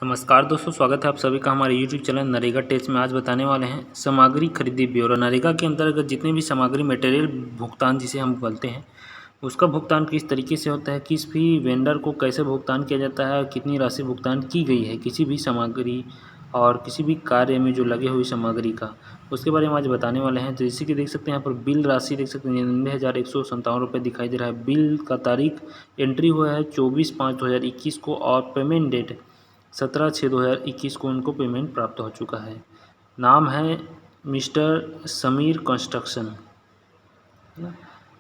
नमस्कार दोस्तों, स्वागत है आप सभी का हमारे YouTube चैनल नरेगा टेक्स में। आज बताने वाले हैं सामग्री खरीदी ब्यौरा। नरेगा के अंतर्गत जितने भी सामग्री मटेरियल भुगतान जिसे हम बोलते हैं, उसका भुगतान किस तरीके से होता है, किस भी वेंडर को कैसे भुगतान किया जाता है, कितनी राशि भुगतान की गई है किसी भी सामग्री और किसी भी कार्य में जो लगे हुई सामग्री का, उसके बारे में आज बताने वाले हैं। तो जैसे कि देख सकते हैं यहाँ पर बिल राशि देख सकते हैं 99,157 रुपये दिखाई दे रहा है। बिल का तारीख एंट्री हुआ है 24/5/2021 को और पेमेंट डेट 17/6/2021 को उनको पेमेंट प्राप्त हो चुका है। नाम है मिस्टर समीर कंस्ट्रक्शन।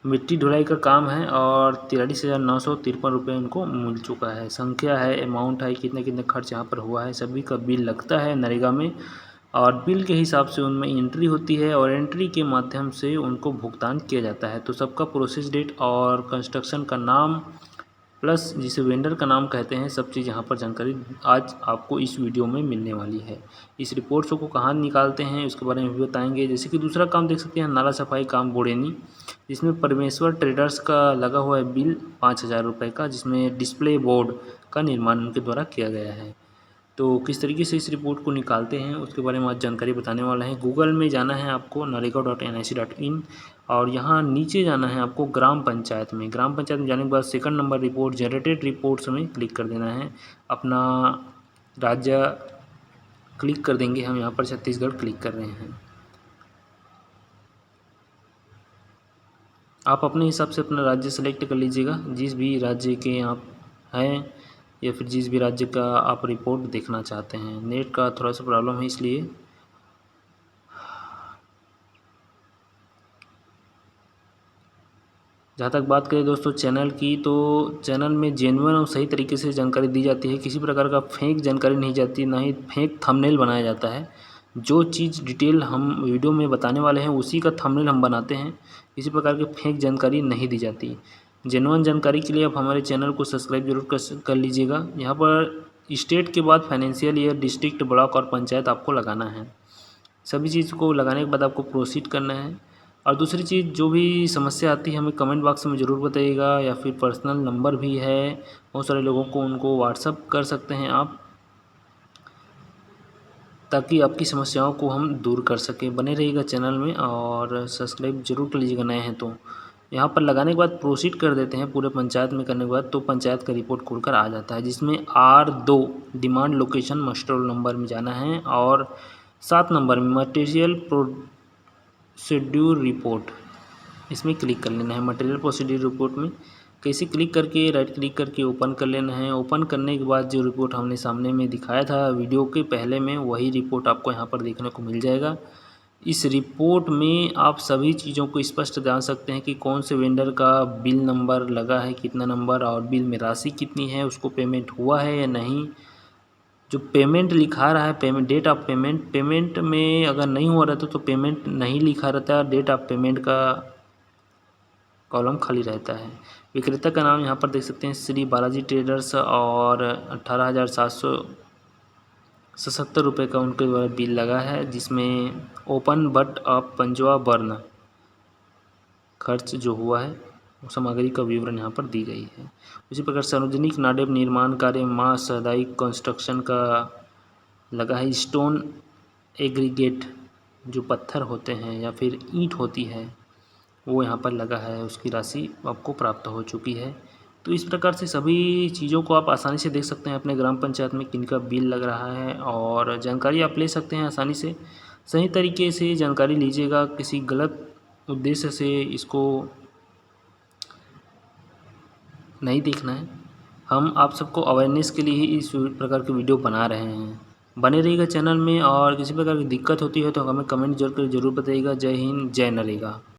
मिट्टी ढुलाई का काम है और 43,953 रुपये उनको मिल चुका है। संख्या है, अमाउंट है, कितने कितने खर्च यहाँ पर हुआ है, सभी का बिल लगता है नरेगा में और बिल के हिसाब से उनमें एंट्री होती है और एंट्री के माध्यम से उनको भुगतान किया जाता है। तो सबका प्रोसेस डेट और कंस्ट्रक्शन का नाम प्लस जिसे वेंडर का नाम कहते हैं, सब चीज़ यहाँ पर जानकारी आज आपको इस वीडियो में मिलने वाली है। इस रिपोर्ट्स को कहाँ निकालते हैं उसके बारे में भी बताएंगे। जैसे कि दूसरा काम देख सकते हैं, नाला सफाई काम बोड़ेनी, जिसमें परमेश्वर ट्रेडर्स का लगा हुआ है बिल 5,000 रुपये का, जिसमें डिस्प्ले बोर्ड का निर्माण उनके द्वारा किया गया है। तो किस तरीके से इस रिपोर्ट को निकालते हैं उसके बारे में आज जानकारी बताने वाला है। गूगल में जाना है आपको narega.nic.in और यहाँ नीचे जाना है आपको ग्राम पंचायत में। ग्राम पंचायत में जाने के बाद second number report generated reports में क्लिक कर देना है। अपना राज्य क्लिक कर देंगे, हम यहाँ पर छत्तीसगढ़ क्लिक कर रहे हैं। आप अपने हिसाब से अपना राज्य सेलेक्ट कर लीजिएगा, जिस भी राज्य के आप हैं या फिर जिस भी राज्य का आप रिपोर्ट देखना चाहते हैं। नेट का थोड़ा सा प्रॉब्लम है इसलिए जहाँ तक बात करें दोस्तों चैनल की, तो चैनल में जेन्युइन और सही तरीके से जानकारी दी जाती है। किसी प्रकार का फेक जानकारी नहीं जाती, ना ही फेक थंबनेल बनाया जाता है। जो चीज़ डिटेल हम वीडियो में बताने वाले हैं उसी का थंबनेल हम बनाते हैं। किसी प्रकार की फेक जानकारी नहीं दी जाती। जेन्युइन जानकारी के लिए आप हमारे चैनल को सब्सक्राइब जरूर कर लीजिएगा। यहाँ पर स्टेट के बाद फाइनेंशियल ईयर, डिस्ट्रिक्ट, ब्लॉक और पंचायत आपको लगाना है। सभी चीज़ को लगाने के बाद आपको प्रोसीड करना है। और दूसरी चीज़, जो भी समस्या आती है हमें कमेंट बॉक्स में ज़रूर बताइएगा, या फिर पर्सनल नंबर भी है बहुत सारे लोगों को, उनको व्हाट्सअप कर सकते हैं आप, ताकि आपकी समस्याओं को हम दूर कर सकें। बने रहिएगा चैनल में और सब्सक्राइब जरूर कर लीजिएगा नए हैं तो। यहाँ पर लगाने के बाद प्रोसीड कर देते हैं। पूरे पंचायत में करने के बाद तो पंचायत का रिपोर्ट खुलकर आ जाता है, जिसमें R2 demand location muster roll number में जाना है और 7 नंबर में मटेरियल प्रोसीड्यूर रिपोर्ट, इसमें क्लिक कर लेना है। मटेरियल प्रोसीड्यूर रिपोर्ट में कैसे क्लिक करके राइट क्लिक करके ओपन कर लेना है। ओपन करने के बाद जो रिपोर्ट हमने सामने में दिखाया था वीडियो के पहले में, वही रिपोर्ट आपको यहाँ पर देखने को मिल जाएगा। इस रिपोर्ट में आप सभी चीज़ों को स्पष्ट जान सकते हैं कि कौन से वेंडर का बिल नंबर लगा है, कितना नंबर, और बिल में राशि कितनी है, उसको पेमेंट हुआ है या नहीं। जो पेमेंट लिखा रहा है, payment date of payment, payment में अगर नहीं हुआ रहता तो पेमेंट नहीं लिखा रहता है, डेट ऑफ पेमेंट का कॉलम खाली रहता है। विक्रेता का नाम यहाँ पर देख सकते हैं श्री बालाजी ट्रेडर्स और 18,777 रुपये का उनके द्वारा बिल लगा है, जिसमें ओपन बट ऑफ पंजवा बर्न खर्च जो हुआ है सामग्री का विवरण यहाँ पर दी गई है। उसी प्रकार सार्वजनिक नाडेप निर्माण कार्य माँ सदाई कंस्ट्रक्शन का लगा है। स्टोन एग्रीगेट जो पत्थर होते हैं या फिर ईंट होती है वो यहाँ पर लगा है, उसकी राशि आपको प्राप्त हो चुकी है। तो इस प्रकार से सभी चीज़ों को आप आसानी से देख सकते हैं अपने ग्राम पंचायत में किनका बिल लग रहा है, और जानकारी आप ले सकते हैं आसानी से। सही तरीके से जानकारी लीजिएगा, किसी गलत उद्देश्य से इसको नहीं देखना है। हम आप सबको अवेयरनेस के लिए ही इस प्रकार के वीडियो बना रहे हैं। बने रहिएगा चैनल में, और किसी प्रकार की दिक्कत होती है तो हमें कमेंट जरूर बताइएगा। जय हिंद, जय नरेगा।